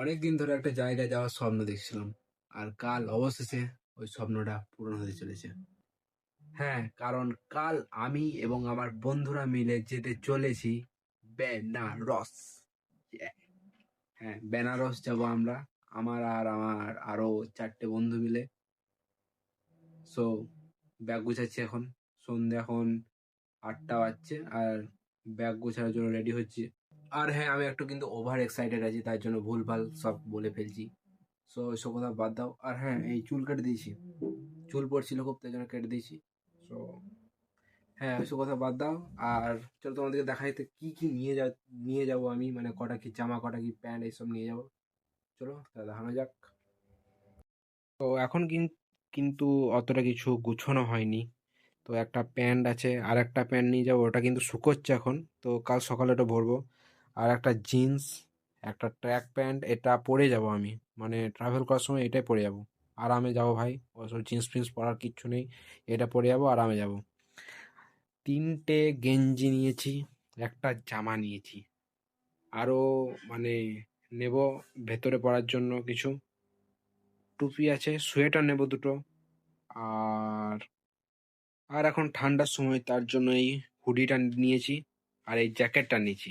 অনেকদিন ধরে একটা জায়গায় যাওয়ার স্বপ্ন দেখছিলাম, আর কাল অবশেষে ওই স্বপ্নটা পূরণ হতে চলেছে। হ্যাঁ, কারণ কাল আমি এবং আমার বন্ধুরা মিলে যেতে চলেছি বেনারস। Yeah! হ্যাঁ, বেনারস যাব আমরা। আমার আরো 4টে বন্ধু মিলে। সো ব্যাগ গুছাচ্ছি এখন। সন্ধ্যে এখন 8টা বাজছে, আর ব্যাগ গোছানোর জন্য রেডি হচ্ছি। আর হ্যাঁ, আমি একটু কিন্তু ওভার এক্সাইটেড আছি, তাই জন্য ভুলভাল সব বলে ফেলছি। সো এসব কথা বাদ দাও। আর হ্যাঁ, এই চুল কেটে দিয়েছি। চুল পড়ছিল খুব, তাই জন্য কেটে দিয়েছি। সো হ্যাঁ, এসব কথা বাদ দাও। আর চলো তোমাদেরকে দেখাই তো কি কি নিয়ে যাবো আমি, মানে কটা কি জামা, কটা কি প্যান্ট, এইসব নিয়ে যাবো। চলো তাহলে দেখানো যাক। তো এখন কিন্তু অতটা কিছু গুছানো হয়নি। তো একটা প্যান্ট আছে, আর একটা প্যান্ট নিয়ে যাবো, ওটা কিন্তু শুকোচ্ছে এখন। তো কাল সকালে ওটা ভরবো। আর একটা জিন্স, একটা ট্র্যাক প্যান্ট, এটা পরে যাব আমি। মানে ট্রাভেল করার সময় এটাই পরে যাব। আরামে যাবো ভাই, ওসব জিন্স ফিন্স পরার কিচ্ছু নেই। এটা পরে যাবো, আরামে যাব। 3টে গেঞ্জি নিয়েছি, একটা জামা নিয়েছি। আরও মানে নেব ভেতরে পরার জন্য কিছু। টুপি আছে, সোয়েটার নেব দুটো। আর আর এখন ঠান্ডার সময়, তার জন্য এই হুডিটা নিয়েছি, আর এই জ্যাকেটটা নিয়েছি।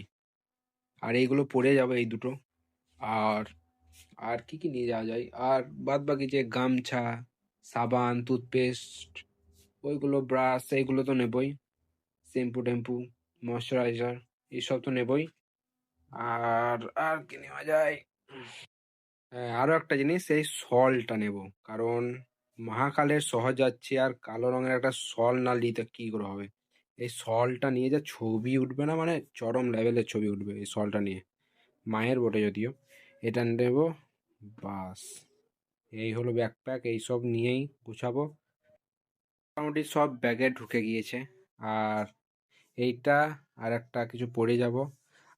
আর এইগুলো পরে যাবে এই দুটো। আর আর কি কি নিয়ে যাওয়া যায়, আর বাদ বাকি যে গামছা, সাবান, টুথপেস্ট, ওইগুলো, ব্রাশ, এইগুলো তো নেবই। শ্যাম্পু টেম্পু, ময়শ্চারাইজার, এইসব তো নেবই। আর আর কি নেওয়া যায়? হ্যাঁ, আরো একটা জিনিস, এই শলটা নেব। কারণ মহাকালের শহর যাচ্ছি, আর কালো রঙের একটা শল না নিতে কি করে হবে। এই শলটা নিয়ে যা ছবি উঠবে না, মানে চরম লেভেলের ছবি উঠবে এই শলটা নিয়ে। মায়ের বটে যদিও। এটা নেব। বাস, এই হলো ব্যাকপ্যাক। এইসব নিয়েই গুছাবো। মোটামুটি সব ব্যাগে ঢুকে গিয়েছে। আর এইটা আর একটা কিছু পরে যাব।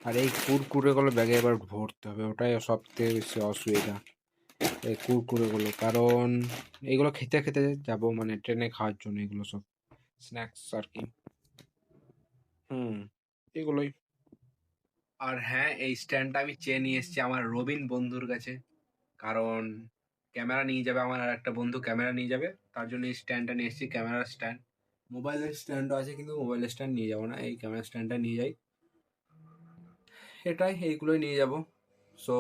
আর এই কুরকুরেগুলো ব্যাগে এবার ভরতে হবে, ওটাই সব থেকে বেশি অসুবিধা। এই কুরকুরেগুলো, কারণ এইগুলো খেতে খেতে যাব, মানে ট্রেনে খাওয়ার জন্য এগুলো সব স্ন্যাক্স আর কি। হুম, এগুলোই। আর হ্যাঁ, এই স্ট্যান্ডটা আমি চেয়ে নিয়ে এসেছি আমার রবিন বন্ধুর কাছে। কারণ ক্যামেরা নিয়ে যাবে, আমার আর একটা বন্ধু ক্যামেরা নিয়ে যাবে, তার জন্য এই স্ট্যান্ডটা নিয়ে এসেছি, ক্যামেরার স্ট্যান্ড। মোবাইলের স্ট্যান্ডও আছে, কিন্তু মোবাইলের স্ট্যান্ড নিয়ে যাবো না, এই ক্যামেরা স্ট্যান্ডটা নিয়ে যাই। এটাই, এইগুলোই নিয়ে যাব। সো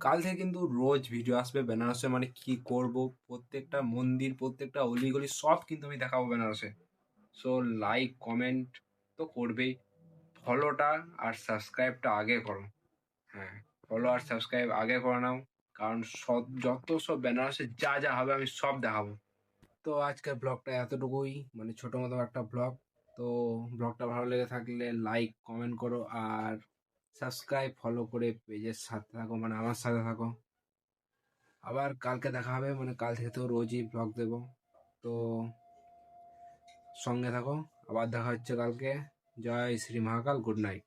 কাল থেকে কিন্তু রোজ ভিডিও আসবে বেনারসে, মানে কি করব, প্রত্যেকটা মন্দির, প্রত্যেকটা অলিগলি সব কিন্তু আমি দেখাবো বেনারসে। সো লাইক কমেন্ট তো করবেই, ফলোটা আর সাবস্ক্রাইবটা আগে করো। হ্যাঁ, ফলো আর সাবস্ক্রাইব আগে করে নাও। কারণ সব, যত সব বেনারসে যা যা হবে আমি সব দেখাবো। তো আজকের ব্লগটা এতটুকুই, মানে ছোট মতো একটা ব্লগ। তো ব্লগটা ভালো লেগে থাকলে লাইক কমেন্ট করো, আর সাবস্ক্রাইব ফলো করে পেজের সাথে থাকো, মানে আমার সাথে থাকো। আবার কালকে দেখা হবে, মানে কাল থেকে তো রোজই ব্লগ দেবো। তো সঙ্গে থাকো। আবার দেখা হচ্ছে কালকে। জয় শ্রী মহাকাল, গুড নাইট।